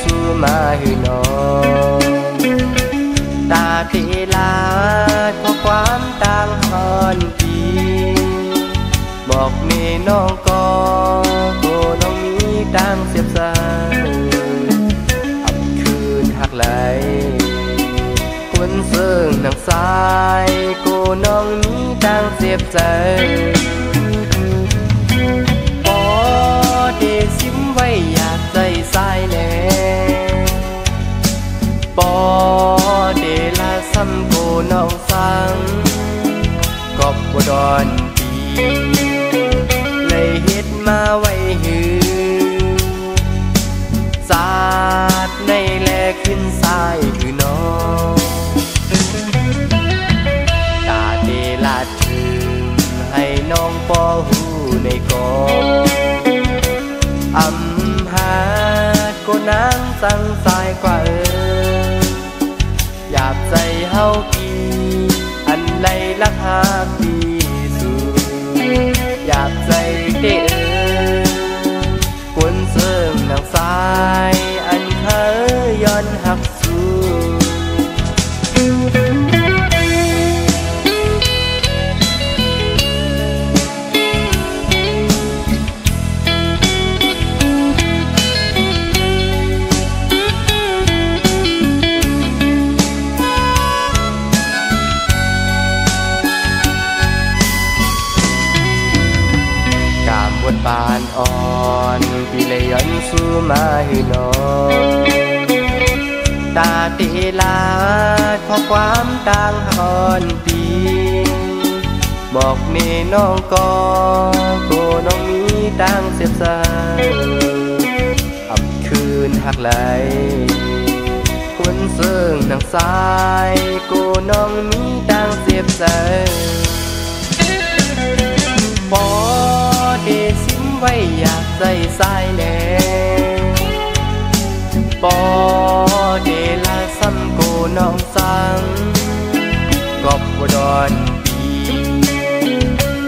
สู้มาให้น้องตาเตลาข้อความต่างหอนปีบอกเมน้องก็โกน้องมีต่างเสียบสายอับคืนหักไหลคนเสื่องหนังสายโกน้องมีต่างเสียบใจพอเดซิมไว้อยากใจสายแน่ปอเดลาซ้ำโกน้องสังกอบบ่ดอนปีเลยเฮ็ดมาไว้หือสาดในแลขึ้นสายคือน้องตาเดลาถึงให้น้องปอหูในกองอำหาโกนางสั่งสายกว่าอยากใจเฮากี่อันไรลักหาปีสู่อยากใจเด้อกวนเสื่องนางสายอันเคยย้อนหักสู่บทบานอ่อนพี่เลยย้อนสู้มาให้น้องตาเตลาข้อความต่างหอนปีบอกเมน้องก็โกน้องมีต่างเสียบสายอับคืนหักไหลคนเสื่องทางซ้ายโกน้องมีต่างเสียบใจพอเดซิมไว้อยากใจสายแน่ปอเดลาซ้ำโกน้องสังกอบบ่ดอนปี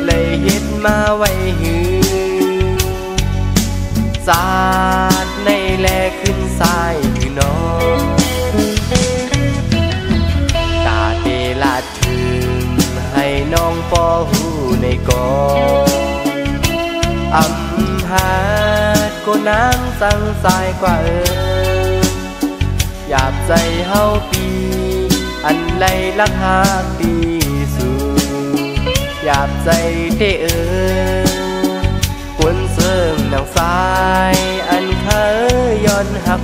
เลยเฮ็ดมาไว้หือสาดในแลขึ้นสายคือน้องตาเดลาถึงให้น้องปอหูในกองอำหาโกนางสั่งสายกว่าอยากใจเฮาปีอันไรลักหาปีสู่อยากใจเด้อกวนเสื่องนางสายอันเคยย้อนหัก